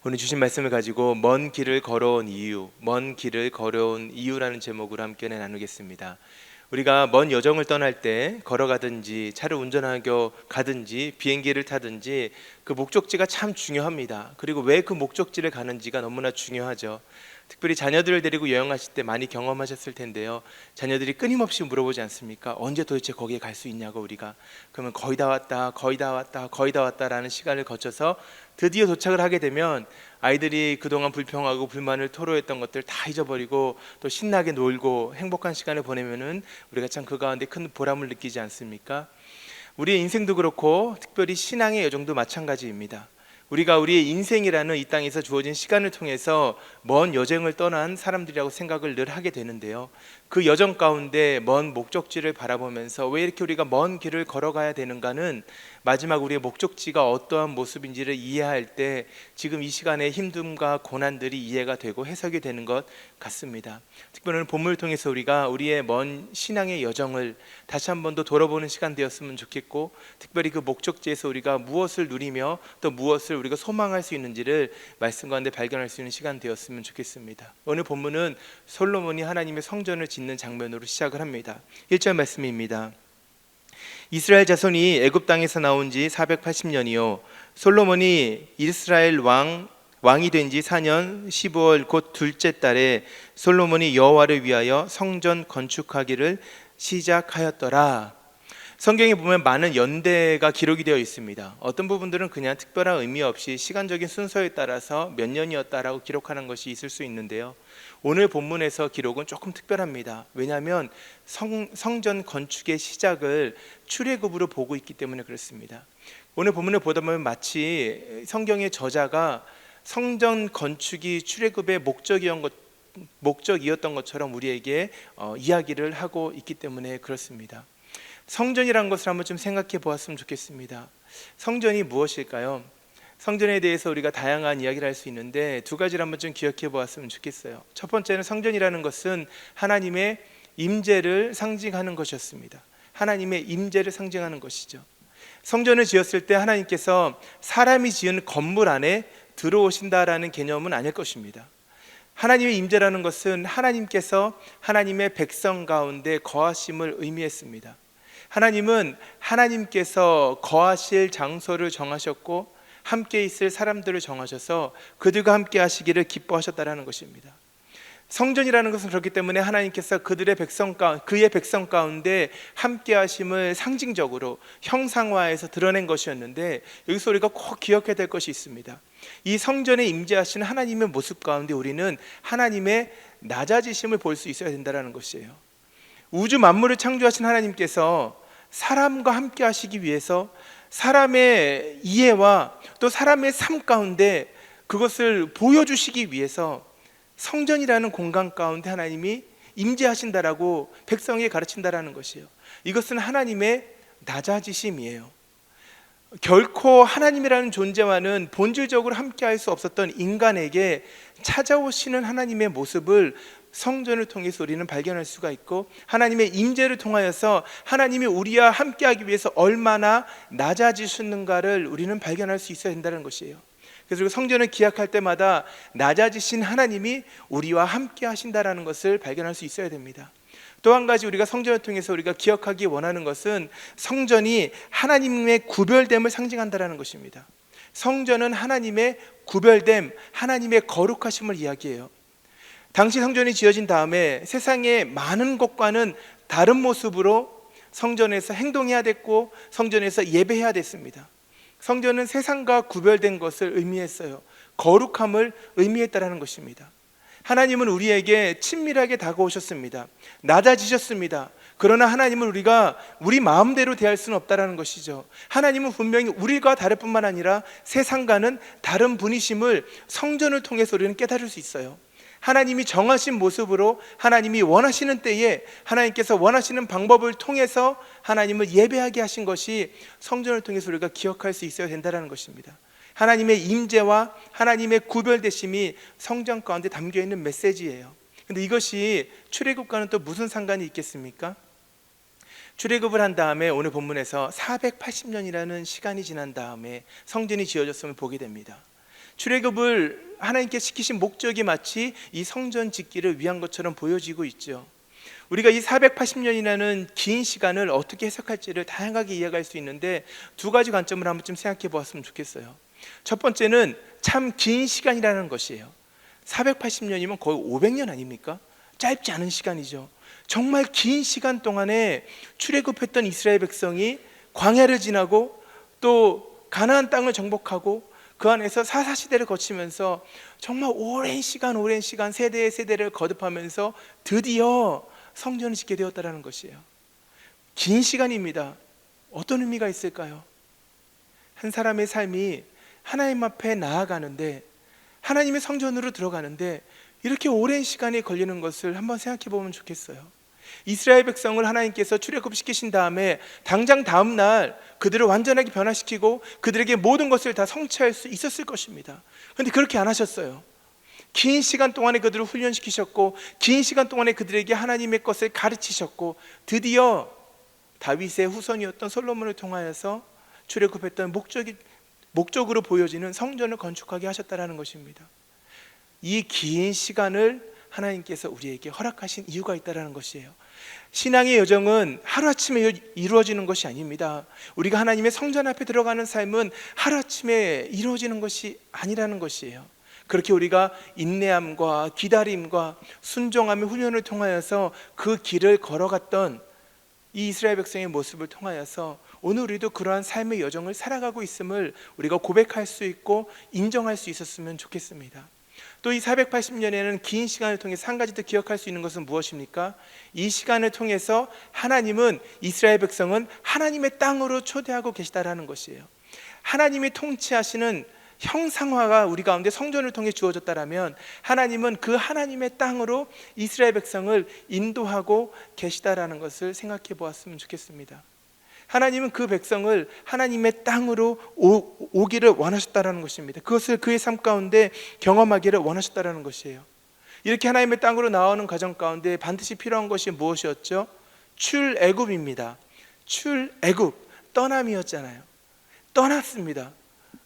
오늘 주신 말씀을 가지고 먼 길을 걸어온 이유, 먼 길을 걸어온 이유라는 제목으로 함께 나누겠습니다. 우리가 먼 여정을 떠날 때 걸어가든지 차를 운전하며 가든지 비행기를 타든지 그 목적지가 참 중요합니다. 그리고 왜 그 목적지를 가는지가 너무나 중요하죠. 특별히 자녀들을 데리고 여행하실 때 많이 경험하셨을 텐데요. 자녀들이 끊임없이 물어보지 않습니까? 언제 도대체 거기에 갈 수 있냐고 우리가. 그러면 거의 다 왔다, 거의 다 왔다, 거의 다 왔다라는 시간을 거쳐서 드디어 도착을 하게 되면 아이들이 그동안 불평하고 불만을 토로했던 것들 다 잊어버리고 또 신나게 놀고 행복한 시간을 보내면은 우리가 참 그 가운데 큰 보람을 느끼지 않습니까? 우리의 인생도 그렇고 특별히 신앙의 여정도 마찬가지입니다. 우리가 우리의 인생이라는 이 땅에서 주어진 시간을 통해서 먼 여정을 떠난 사람들이라고 생각을 늘 하게 되는데요. 그 여정 가운데 먼 목적지를 바라보면서 왜 이렇게 우리가 먼 길을 걸어가야 되는가는 마지막 우리의 목적지가 어떠한 모습인지를 이해할 때 지금 이 시간의 힘듦과 고난들이 이해가 되고 해석이 되는 것 같습니다. 특별히 오늘 본문을 통해서 우리가 우리의 먼 신앙의 여정을 다시 한 번 더 돌아보는 시간 되었으면 좋겠고, 특별히 그 목적지에서 우리가 무엇을 누리며 또 무엇을 우리가 소망할 수 있는지를 말씀 가운데 발견할 수 있는 시간 되었으면 좋겠습니다. 오늘 본문은 솔로몬이 하나님의 성전을 짓는 장면으로 시작을 합니다. 1절 말씀입니다. 이스라엘 자손이 애굽 땅에서 나온 지 480년이요 솔로몬이 이스라엘 왕이 된 지 4년 15월 곧 둘째 달에 솔로몬이 여호와를 위하여 성전 건축하기를 시작하였더라. 성경에 보면 많은 연대가 기록이 되어 있습니다. 어떤 부분들은 그냥 특별한 의미 없이 시간적인 순서에 따라서 몇 년이었다라고 기록하는 것이 있을 수 있는데요. 오늘 본문에서 기록은 조금 특별합니다. 왜냐하면 성전 건축의 시작을 출애굽으로 보고 있기 때문에 그렇습니다. 오늘 본문을 보다 보면 마치 성경의 저자가 성전 건축이 출애굽의 목적이었던 것처럼 우리에게 이야기를 하고 있기 때문에 그렇습니다. 성전이라는 것을 한번 좀 생각해 보았으면 좋겠습니다. 성전이 무엇일까요? 성전에 대해서 우리가 다양한 이야기를 할 수 있는데 두 가지를 한번 좀 기억해 보았으면 좋겠어요. 첫 번째는 성전이라는 것은 하나님의 임재를 상징하는 것이었습니다. 하나님의 임재를 상징하는 것이죠. 성전을 지었을 때 하나님께서 사람이 지은 건물 안에 들어오신다라는 개념은 아닐 것입니다. 하나님의 임재라는 것은 하나님께서 하나님의 백성 가운데 거하심을 의미했습니다. 하나님은 하나님께서 거하실 장소를 정하셨고 함께 있을 사람들을 정하셔서 그들과 함께 하시기를 기뻐하셨다라는 것입니다. 성전이라는 것은 그렇기 때문에 하나님께서 그의 백성 가운데 함께 하심을 상징적으로 형상화해서 드러낸 것이었는데, 여기서 우리가 꼭 기억해야 될 것이 있습니다. 이 성전에 임재하시는 하나님의 모습 가운데 우리는 하나님의 낮아지심을 볼 수 있어야 된다는 것이에요. 우주 만물을 창조하신 하나님께서 사람과 함께 하시기 위해서 사람의 이해와 또 사람의 삶 가운데 그것을 보여주시기 위해서 성전이라는 공간 가운데 하나님이 임재하신다라고 백성에게 가르친다라는 것이에요. 이것은 하나님의 낮아지심이에요. 결코 하나님이라는 존재와는 본질적으로 함께할 수 없었던 인간에게 찾아오시는 하나님의 모습을 성전을 통해서 우리는 발견할 수가 있고, 하나님의 임재를 통하여서 하나님이 우리와 함께하기 위해서 얼마나 낮아지셨는가를 우리는 발견할 수 있어야 된다는 것이에요. 그래서 성전을 기약할 때마다 낮아지신 하나님이 우리와 함께 하신다라는 것을 발견할 수 있어야 됩니다. 또 한 가지 우리가 성전을 통해서 우리가 기억하기 원하는 것은 성전이 하나님의 구별됨을 상징한다라는 것입니다. 성전은 하나님의 구별됨, 하나님의 거룩하심을 이야기해요. 당시 성전이 지어진 다음에 세상의 많은 곳과는 다른 모습으로 성전에서 행동해야 됐고 성전에서 예배해야 됐습니다. 성전은 세상과 구별된 것을 의미했어요. 거룩함을 의미했다라는 것입니다. 하나님은 우리에게 친밀하게 다가오셨습니다. 낮아지셨습니다. 그러나 하나님은 우리가 우리 마음대로 대할 수는 없다라는 것이죠. 하나님은 분명히 우리가 다를 뿐만 아니라 세상과는 다른 분이심을 성전을 통해서 우리는 깨달을 수 있어요. 하나님이 정하신 모습으로 하나님이 원하시는 때에 하나님께서 원하시는 방법을 통해서 하나님을 예배하게 하신 것이 성전을 통해서 우리가 기억할 수 있어야 된다는 것입니다. 하나님의 임재와 하나님의 구별되심이 성전 가운데 담겨있는 메시지예요. 그런데 이것이 출애굽과는 또 무슨 상관이 있겠습니까? 출애굽을 한 다음에 오늘 본문에서 480년이라는 시간이 지난 다음에 성전이 지어졌음을 보게 됩니다. 출애굽을 하나님께 시키신 목적이 마치 이 성전 짓기를 위한 것처럼 보여지고 있죠. 우리가 이 480년이라는 긴 시간을 어떻게 해석할지를 다양하게 이해할 수 있는데 두 가지 관점을 한번 좀 생각해 보았으면 좋겠어요. 첫 번째는 참 긴 시간이라는 것이에요. 480년이면 거의 500년 아닙니까? 짧지 않은 시간이죠. 정말 긴 시간 동안에 출애굽했던 이스라엘 백성이 광야를 지나고 또 가나안 땅을 정복하고 그 안에서 사사시대를 거치면서 정말 오랜 시간 세대의 세대를 거듭하면서 드디어 성전을 짓게 되었다는 것이에요. 긴 시간입니다. 어떤 의미가 있을까요? 한 사람의 삶이 하나님 앞에 나아가는데, 하나님의 성전으로 들어가는데 이렇게 오랜 시간이 걸리는 것을 한번 생각해 보면 좋겠어요. 이스라엘 백성을 하나님께서 출애굽시키신 다음에 당장 다음 날 그들을 완전하게 변화시키고 그들에게 모든 것을 다 성취할 수 있었을 것입니다. 그런데 그렇게 안 하셨어요. 긴 시간 동안에 그들을 훈련시키셨고 긴 시간 동안에 그들에게 하나님의 것을 가르치셨고 드디어 다윗의 후손이었던 솔로몬을 통하여서 출애굽했던 목적으로 보여지는 성전을 건축하게 하셨다는 것입니다. 이 긴 시간을 하나님께서 우리에게 허락하신 이유가 있다는 것이에요. 신앙의 여정은 하루아침에 이루어지는 것이 아닙니다. 우리가 하나님의 성전 앞에 들어가는 삶은 하루아침에 이루어지는 것이 아니라는 것이에요. 그렇게 우리가 인내함과 기다림과 순종함의 훈련을 통하여서 그 길을 걸어갔던 이 이스라엘 백성의 모습을 통하여서 오늘 우리도 그러한 삶의 여정을 살아가고 있음을 우리가 고백할 수 있고 인정할 수 있었으면 좋겠습니다. 또 이 480년에는 긴 시간을 통해서 한 가지 더 기억할 수 있는 것은 무엇입니까? 이 시간을 통해서 하나님은 이스라엘 백성은 하나님의 땅으로 초대하고 계시다라는 것이에요. 하나님이 통치하시는 형상화가 우리 가운데 성전을 통해 주어졌다라면 하나님은 그 하나님의 땅으로 이스라엘 백성을 인도하고 계시다라는 것을 생각해 보았으면 좋겠습니다. 하나님은 그 백성을 하나님의 땅으로 오기를 원하셨다라는 것입니다. 그것을 그의 삶 가운데 경험하기를 원하셨다라는 것이에요. 이렇게 하나님의 땅으로 나오는 과정 가운데 반드시 필요한 것이 무엇이었죠? 출애굽입니다. 출애굽, 떠남이었잖아요. 떠났습니다.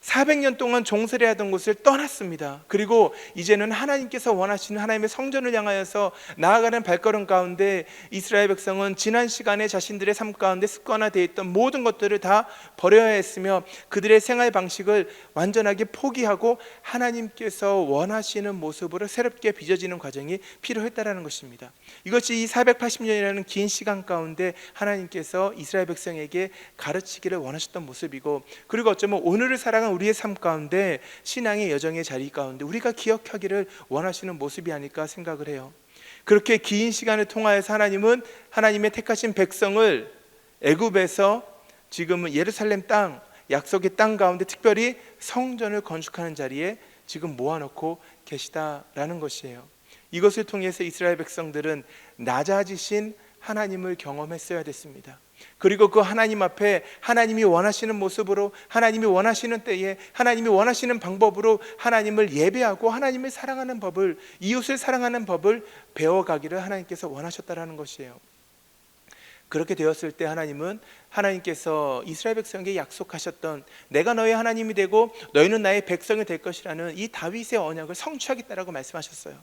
400년 동안 종살이 하던 곳을 떠났습니다. 그리고 이제는 하나님께서 원하시는 하나님의 성전을 향하여서 나아가는 발걸음 가운데 이스라엘 백성은 지난 시간에 자신들의 삶 가운데 습관화되어 있던 모든 것들을 다 버려야 했으며 그들의 생활 방식을 완전하게 포기하고 하나님께서 원하시는 모습으로 새롭게 빚어지는 과정이 필요했다라는 것입니다. 이것이 이 480년이라는 긴 시간 가운데 하나님께서 이스라엘 백성에게 가르치기를 원하셨던 모습이고, 그리고 어쩌면 오늘을 살아간 우리의 삶 가운데 신앙의 여정의 자리 가운데 우리가 기억하기를 원하시는 모습이 아닐까 생각을 해요. 그렇게 긴 시간을 통하여서 하나님은 하나님의 택하신 백성을 애굽에서 지금은 예루살렘 땅, 약속의 땅 가운데 특별히 성전을 건축하는 자리에 지금 모아놓고 계시다라는 것이에요. 이것을 통해서 이스라엘 백성들은 낮아지신 하나님을 경험했어야 됐습니다. 그리고 그 하나님 앞에 하나님이 원하시는 모습으로, 하나님이 원하시는 때에, 하나님이 원하시는 방법으로 하나님을 예배하고 하나님을 사랑하는 법을, 이웃을 사랑하는 법을 배워가기를 하나님께서 원하셨다라는 것이에요. 그렇게 되었을 때 하나님께서 이스라엘 백성에게 약속하셨던 내가 너의 하나님이 되고 너희는 나의 백성이 될 것이라는 이 다윗의 언약을 성취하겠다라고 말씀하셨어요.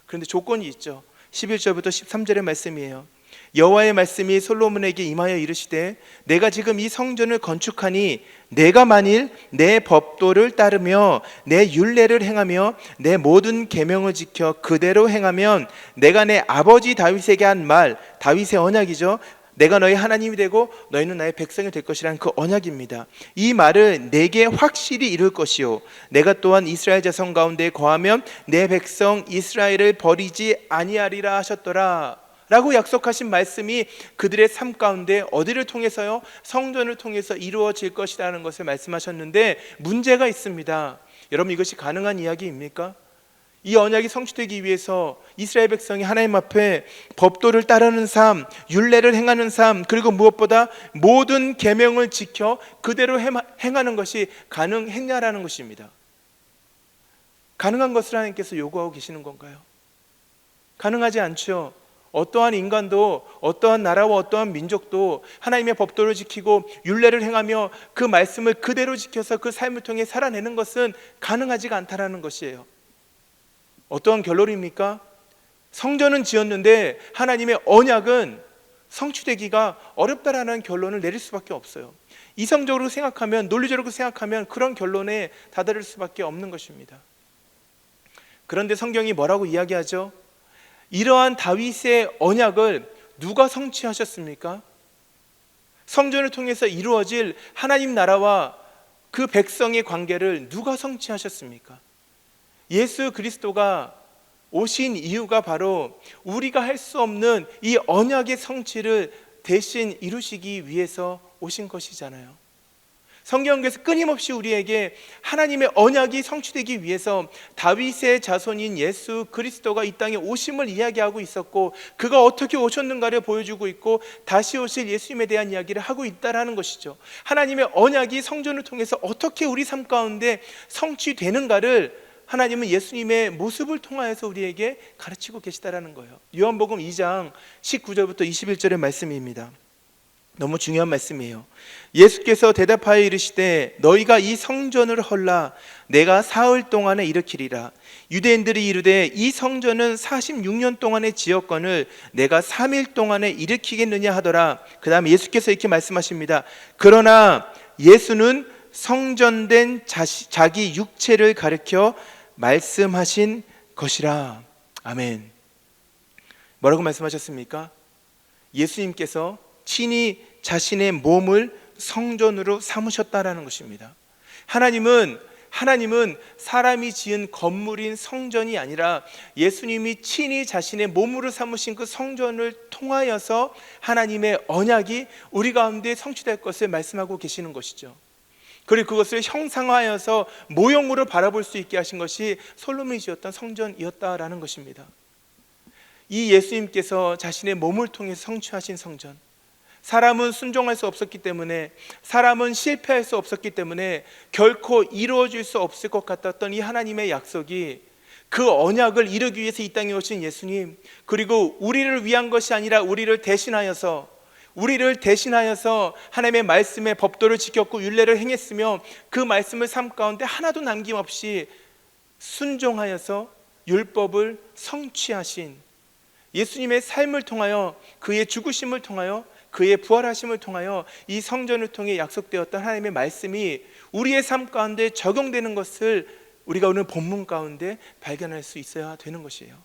그런데 조건이 있죠. 11절부터 13절의 말씀이에요. 여호와의 말씀이 솔로몬에게 임하여 이르시되 내가 지금 이 성전을 건축하니 내가 만일 내 법도를 따르며 내 율례를 행하며 내 모든 계명을 지켜 그대로 행하면 내가 내 아버지 다윗에게 한 말, 다윗의 언약이죠. 내가 너희 하나님이 되고 너희는 나의 백성이 될 것이라는 그 언약입니다. 이 말을 내게 확실히 이룰 것이요 내가 또한 이스라엘 자손 가운데 거하면 내 백성 이스라엘을 버리지 아니하리라 하셨더라 라고 약속하신 말씀이 그들의 삶 가운데 어디를 통해서요? 성전을 통해서 이루어질 것이라는 것을 말씀하셨는데 문제가 있습니다. 여러분, 이것이 가능한 이야기입니까? 이 언약이 성취되기 위해서 이스라엘 백성이 하나님 앞에 법도를 따르는 삶, 율례를 행하는 삶, 그리고 무엇보다 모든 계명을 지켜 그대로 행하는 것이 가능했냐라는 것입니다. 가능한 것을 하나님께서 요구하고 계시는 건가요? 가능하지 않죠. 어떠한 인간도, 어떠한 나라와 어떠한 민족도 하나님의 법도를 지키고 율례를 행하며 그 말씀을 그대로 지켜서 그 삶을 통해 살아내는 것은 가능하지가 않다라는 것이에요. 어떠한 결론입니까? 성전은 지었는데 하나님의 언약은 성취되기가 어렵다라는 결론을 내릴 수밖에 없어요. 이성적으로 생각하면, 논리적으로 생각하면 그런 결론에 다다를 수밖에 없는 것입니다. 그런데 성경이 뭐라고 이야기하죠? 이러한 다윗의 언약을 누가 성취하셨습니까? 성전을 통해서 이루어질 하나님 나라와 그 백성의 관계를 누가 성취하셨습니까? 예수 그리스도가 오신 이유가 바로 우리가 할 수 없는 이 언약의 성취를 대신 이루시기 위해서 오신 것이잖아요. 성경에서 끊임없이 우리에게 하나님의 언약이 성취되기 위해서 다윗의 자손인 예수 그리스도가 이 땅에 오심을 이야기하고 있었고, 그가 어떻게 오셨는가를 보여주고 있고 다시 오실 예수님에 대한 이야기를 하고 있다라는 것이죠. 하나님의 언약이 성전을 통해서 어떻게 우리 삶 가운데 성취되는가를 하나님은 예수님의 모습을 통하여서 우리에게 가르치고 계시다라는 거예요. 요한복음 2장 19절부터 21절의 말씀입니다. 너무 중요한 말씀이에요. 예수께서 대답하여 이르시되 너희가 이 성전을 헐라 내가 사흘 동안에 일으키리라. 유대인들이 이르되 이 성전은 46년 동안에 지었거늘 내가 3일 동안에 일으키겠느냐 하더라. 그 다음에 예수께서 이렇게 말씀하십니다. 그러나 예수는 성전된 자기 육체를 가리켜 말씀하신 것이라. 아멘. 뭐라고 말씀하셨습니까? 예수님께서 친히 자신의 몸을 성전으로 삼으셨다라는 것입니다. 하나님은 사람이 지은 건물인 성전이 아니라 예수님이 친히 자신의 몸으로 삼으신 그 성전을 통하여서 하나님의 언약이 우리 가운데 성취될 것을 말씀하고 계시는 것이죠. 그리고 그것을 형상화하여서 모형으로 바라볼 수 있게 하신 것이 솔로몬이 지었던 성전이었다라는 것입니다. 이 예수님께서 자신의 몸을 통해 성취하신 성전, 사람은 순종할 수 없었기 때문에, 사람은 실패할 수 없었기 때문에 결코 이루어질 수 없을 것 같았던 이 하나님의 약속이, 그 언약을 이루기 위해서 이 땅에 오신 예수님, 그리고 우리를 위한 것이 아니라 우리를 대신하여서 하나님의 말씀의 법도를 지켰고 율례를 행했으며 그 말씀을 삶 가운데 하나도 남김없이 순종하여서 율법을 성취하신 예수님의 삶을 통하여, 그의 죽으심을 통하여, 그의 부활하심을 통하여 이 성전을 통해 약속되었던 하나님의 말씀이 우리의 삶 가운데 적용되는 것을 우리가 오늘 본문 가운데 발견할 수 있어야 되는 것이에요.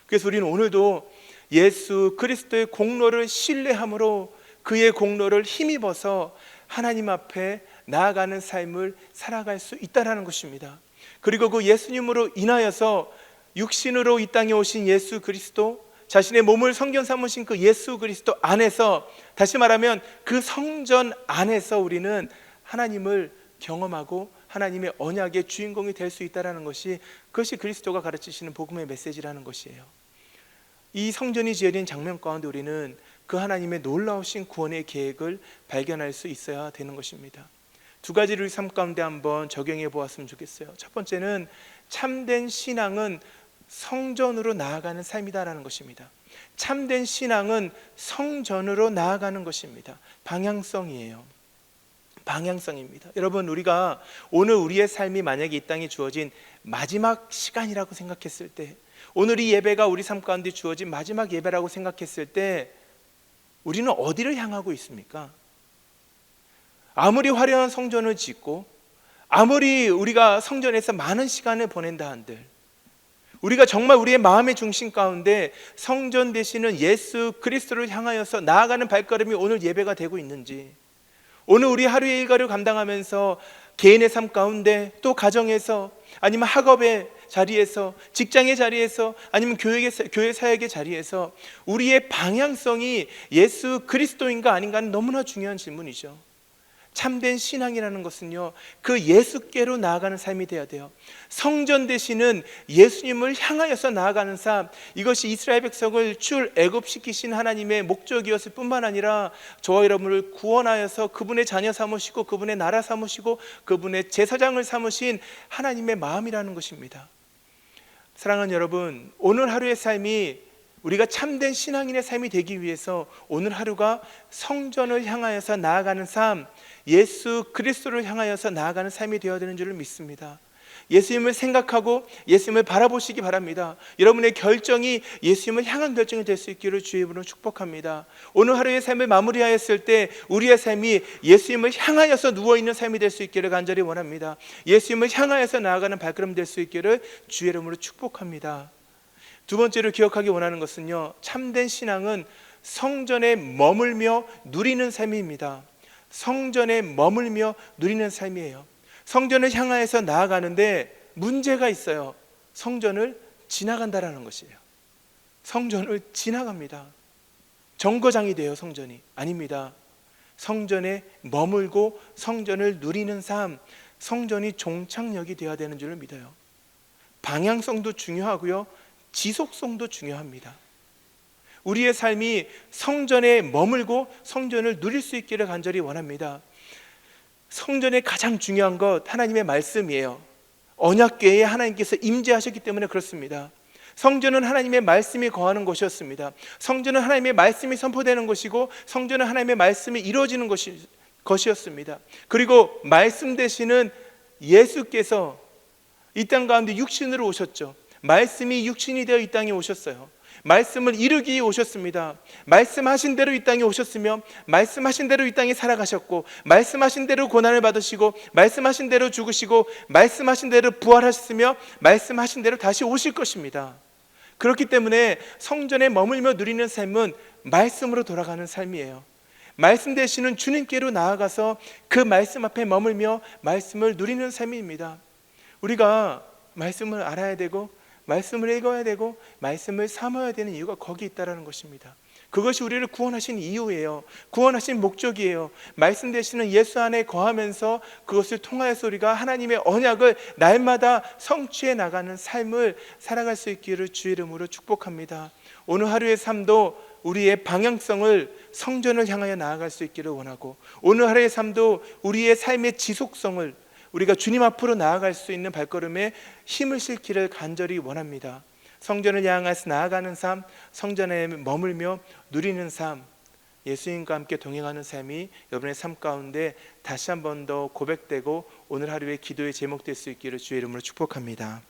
그래서 우리는 오늘도 예수 그리스도의 공로를 신뢰함으로 그의 공로를 힘입어서 하나님 앞에 나아가는 삶을 살아갈 수 있다는 것입니다. 그리고 그 예수님으로 인하여서 육신으로 이 땅에 오신 예수 그리스도, 자신의 몸을 성전 삼으신 그 예수 그리스도 안에서, 다시 말하면 그 성전 안에서 우리는 하나님을 경험하고 하나님의 언약의 주인공이 될 수 있다는 것이, 그것이 그리스도가 가르치시는 복음의 메시지라는 것이에요. 이 성전이 지어진 장면 가운데 우리는 그 하나님의 놀라우신 구원의 계획을 발견할 수 있어야 되는 것입니다. 두 가지를 우리 삶 가운데 한번 적용해 보았으면 좋겠어요. 첫 번째는 참된 신앙은 성전으로 나아가는 삶이다라는 것입니다. 참된 신앙은 성전으로 나아가는 것입니다. 방향성이에요. 방향성입니다. 여러분, 우리가 오늘 우리의 삶이 만약에 이 땅에 주어진 마지막 시간이라고 생각했을 때, 오늘 이 예배가 우리 삶 가운데 주어진 마지막 예배라고 생각했을 때 우리는 어디를 향하고 있습니까? 아무리 화려한 성전을 짓고 아무리 우리가 성전에서 많은 시간을 보낸다 한들, 우리가 정말 우리의 마음의 중심 가운데 성전 되시는 예수 그리스도를 향하여서 나아가는 발걸음이 오늘 예배가 되고 있는지, 오늘 우리 하루의 일과를 감당하면서 개인의 삶 가운데, 또 가정에서, 아니면 학업의 자리에서, 직장의 자리에서, 아니면 교회 사역의 자리에서 우리의 방향성이 예수 그리스도인가 아닌가는 너무나 중요한 질문이죠. 참된 신앙이라는 것은요, 그 예수께로 나아가는 삶이 되어야 돼요. 성전 되시는 예수님을 향하여서 나아가는 삶, 이것이 이스라엘 백성을 출애굽시키신 하나님의 목적이었을 뿐만 아니라 저와 여러분을 구원하여서 그분의 자녀 삼으시고 그분의 나라 삼으시고 그분의 제사장을 삼으신 하나님의 마음이라는 것입니다. 사랑하는 여러분, 오늘 하루의 삶이 우리가 참된 신앙인의 삶이 되기 위해서 오늘 하루가 성전을 향하여서 나아가는 삶, 예수 그리스도를 향하여서 나아가는 삶이 되어야 되는 줄을 믿습니다. 예수님을 생각하고 예수님을 바라보시기 바랍니다. 여러분의 결정이 예수님을 향한 결정이 될 수 있기를 주의 이름으로 축복합니다. 오늘 하루의 삶을 마무리하였을 때 우리의 삶이 예수님을 향하여서 누워있는 삶이 될 수 있기를 간절히 원합니다. 예수님을 향하여서 나아가는 발걸음 될 수 있기를 주의 이름으로 축복합니다. 두 번째로 기억하기 원하는 것은요, 참된 신앙은 성전에 머물며 누리는 삶입니다. 성전에 머물며 누리는 삶이에요. 성전을 향하여서 나아가는데 문제가 있어요. 성전을 지나간다라는 것이에요. 성전을 지나갑니다. 정거장이 돼요. 성전이 아닙니다. 성전에 머물고 성전을 누리는 삶, 성전이 종착역이 되어야 되는 줄을 믿어요. 방향성도 중요하고요, 지속성도 중요합니다. 우리의 삶이 성전에 머물고 성전을 누릴 수 있기를 간절히 원합니다. 성전의 가장 중요한 것 하나님의 말씀이에요. 언약궤에 하나님께서 임재하셨기 때문에 그렇습니다. 성전은 하나님의 말씀이 거하는 곳이었습니다. 성전은 하나님의 말씀이 선포되는 곳이고 성전은 하나님의 말씀이 이루어지는 것이었습니다. 그리고 말씀 되시는 예수께서 이 땅 가운데 육신으로 오셨죠. 말씀이 육신이 되어 이 땅에 오셨어요. 말씀을 이루기 위해 오셨습니다. 말씀하신 대로 이 땅에 오셨으며 말씀하신 대로 이 땅에 살아가셨고 말씀하신 대로 고난을 받으시고 말씀하신 대로 죽으시고 말씀하신 대로 부활하셨으며 말씀하신 대로 다시 오실 것입니다. 그렇기 때문에 성전에 머물며 누리는 삶은 말씀으로 돌아가는 삶이에요. 말씀 되시는 주님께로 나아가서 그 말씀 앞에 머물며 말씀을 누리는 삶입니다. 우리가 말씀을 알아야 되고 말씀을 읽어야 되고 말씀을 삼아야 되는 이유가 거기 있다는 것입니다. 그것이 우리를 구원하신 이유예요. 구원하신 목적이에요. 말씀 되시는 예수 안에 거하면서 그것을 통하여서 우리가 하나님의 언약을 날마다 성취해 나가는 삶을 살아갈 수 있기를 주의 이름으로 축복합니다. 오늘 하루의 삶도 우리의 방향성을 성전을 향하여 나아갈 수 있기를 원하고 오늘 하루의 삶도 우리의 삶의 지속성을 우리가 주님 앞으로 나아갈 수 있는 발걸음에 힘을 실기를 간절히 원합니다. 성전을 향해서 나아가는 삶, 성전에 머물며 누리는 삶, 예수님과 함께 동행하는 삶이 여러분의 삶 가운데 다시 한 번 더 고백되고 오늘 하루의 기도의 제목 될 수 있기를 주의 이름으로 축복합니다.